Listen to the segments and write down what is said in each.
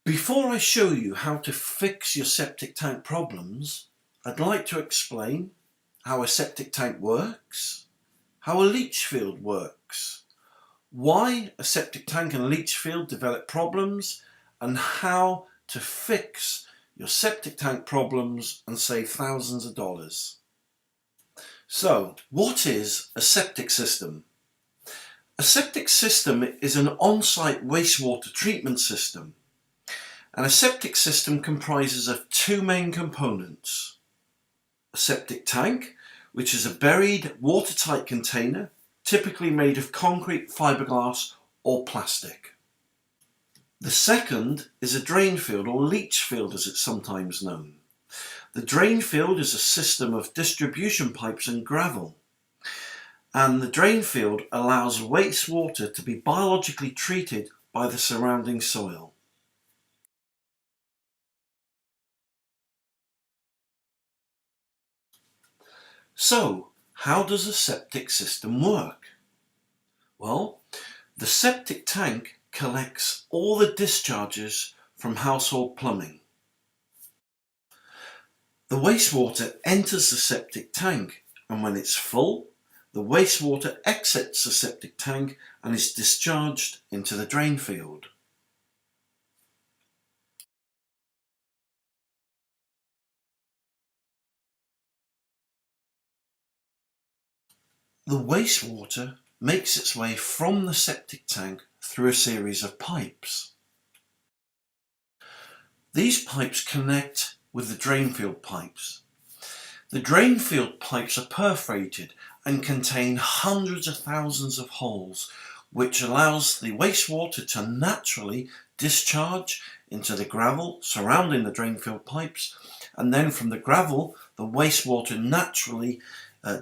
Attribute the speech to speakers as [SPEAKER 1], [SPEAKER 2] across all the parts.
[SPEAKER 1] Before I show you how to fix your septic tank problems, I'd like to explain how a septic tank works, how a leach field works, why a septic tank and leach field develop problems, and how to fix your septic tank problems and save thousands of dollars. So, what is a septic system? A septic system is an on-site wastewater treatment system. And a septic system comprises of two main components. A septic tank, which is a buried watertight container, typically made of concrete, fiberglass or plastic. The second is a drain field, or leach field as it's sometimes known. The drain field is a system of distribution pipes and gravel. And the drain field allows wastewater to be biologically treated by the surrounding soil. So, how does a septic system work? Well, the septic tank collects all the discharges from household plumbing. The wastewater enters the septic tank, and when it's full, the wastewater exits the septic tank and is discharged into the drain field. The wastewater makes its way from the septic tank through a series of pipes. These pipes connect with the drain field pipes. The drain field pipes are perforated and contain hundreds of thousands of holes, which allows the wastewater to naturally discharge into the gravel surrounding the drain field pipes, and then from the gravel the wastewater naturally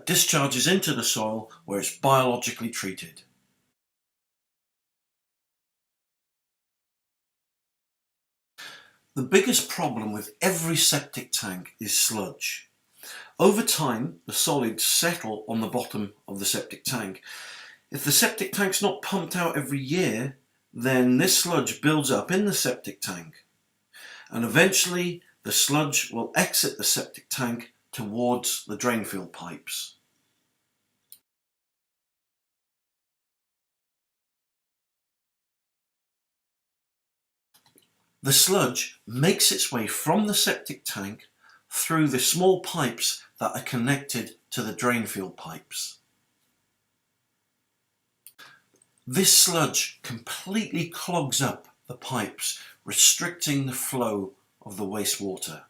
[SPEAKER 1] discharges into the soil where it's biologically treated. The biggest problem with every septic tank is sludge. Over time, the solids settle on the bottom of the septic tank. If the septic tank's not pumped out every year, then this sludge builds up in the septic tank, and eventually the sludge will exit the septic tank towards the drain field pipes. The sludge makes its way from the septic tank through the small pipes that are connected to the drain field pipes. This sludge completely clogs up the pipes, restricting the flow of the wastewater.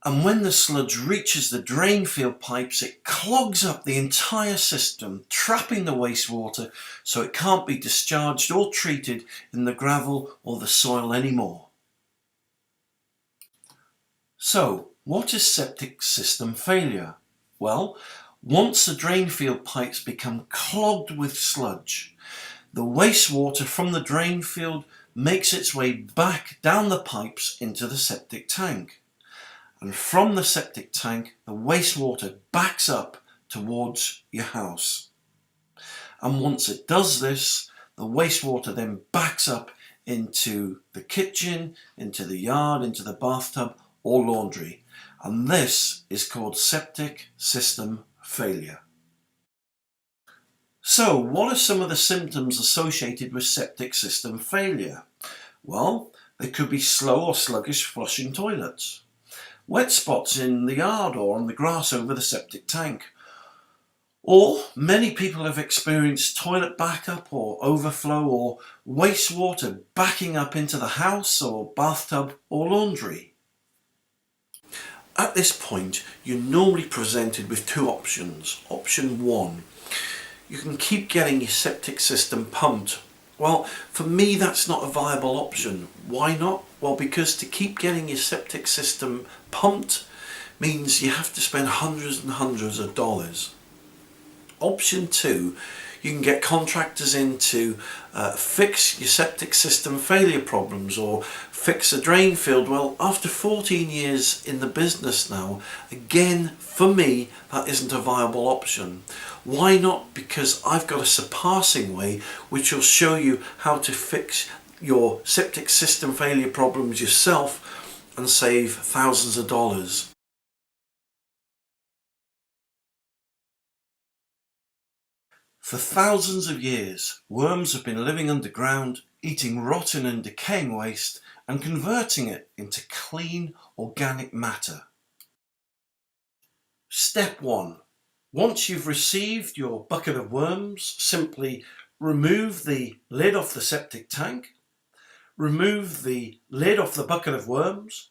[SPEAKER 1] And when the sludge reaches the drain field pipes, it clogs up the entire system, trapping the wastewater so it can't be discharged or treated in the gravel or the soil anymore. So, what is septic system failure? Well, once the drain field pipes become clogged with sludge, the wastewater from the drain field makes its way back down the pipes into the septic tank. And from the septic tank, the wastewater backs up towards your house. And once it does this, the wastewater then backs up into the kitchen, into the yard, into the bathtub or laundry. And this is called septic system failure. So, what are some of the symptoms associated with septic system failure? Well, there could be slow or sluggish flushing toilets, wet spots in the yard or on the grass over the septic tank. Or many people have experienced toilet backup or overflow or wastewater backing up into the house or bathtub or laundry. At this point, you're normally presented with two options. Option one, you can keep getting your septic system pumped. Well, for me that's not a viable option. Why not? Well, because to keep getting your septic system pumped means you have to spend hundreds and hundreds of dollars. Option two, You can get contractors in to fix your septic system failure problems or fix a drain field. Well, after 14 years in the business now, again, for me, that isn't a viable option. Why not? Because I've got a surpassing way which will show you how to fix your septic system failure problems yourself and save thousands of dollars. For thousands of years, worms have been living underground, eating rotten and decaying waste and converting it into clean organic matter. Step 1. Once you've received your bucket of worms, simply remove the lid off the septic tank, remove the lid off the bucket of worms,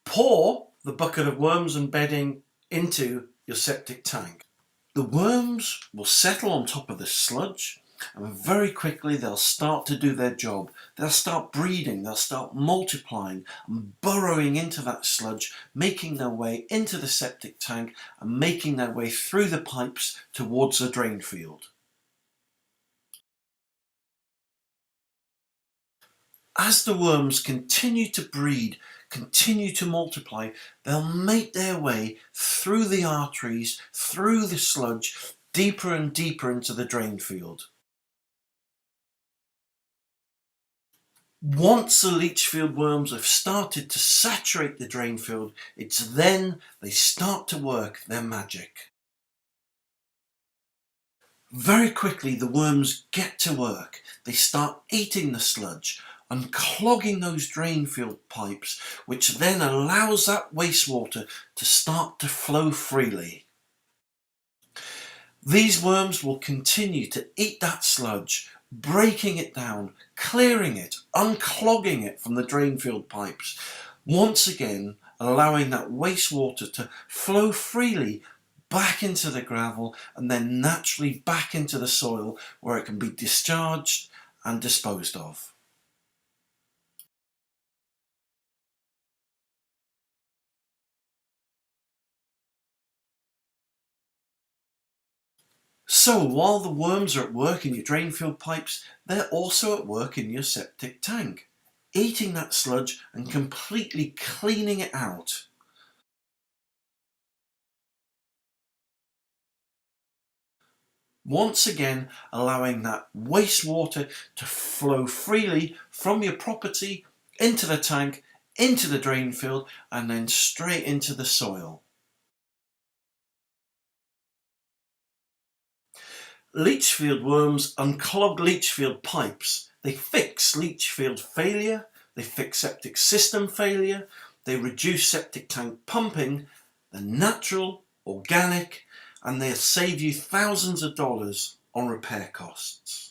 [SPEAKER 1] pour the bucket of worms and bedding into your septic tank. The worms will settle on top of the sludge and very quickly they'll start to do their job. They'll start breeding, they'll start multiplying and burrowing into that sludge, making their way into the septic tank and making their way through the pipes towards the drain field. As the worms continue to breed, continue to multiply, they'll make their way through the arteries, through the sludge, deeper and deeper into the drain field. Once the leach field worms have started to saturate the drain field, it's then they start to work their magic. Very quickly the worms get to work. They start eating the sludge, unclogging those drain field pipes, which then allows that wastewater to start to flow freely. These worms will continue to eat that sludge, breaking it down, clearing it, unclogging it from the drain field pipes, once again allowing that wastewater to flow freely back into the gravel and then naturally back into the soil where it can be discharged and disposed of. So while the worms are at work in your drain field pipes, they're also at work in your septic tank, eating that sludge and completely cleaning it out. Once again, allowing that wastewater to flow freely from your property into the tank, into the drain field, and then straight into the soil. Leach field worms unclog leach field pipes. They fix leach field failure, they fix septic system failure, they reduce septic tank pumping. They're natural, organic, and they'll save you thousands of dollars on repair costs.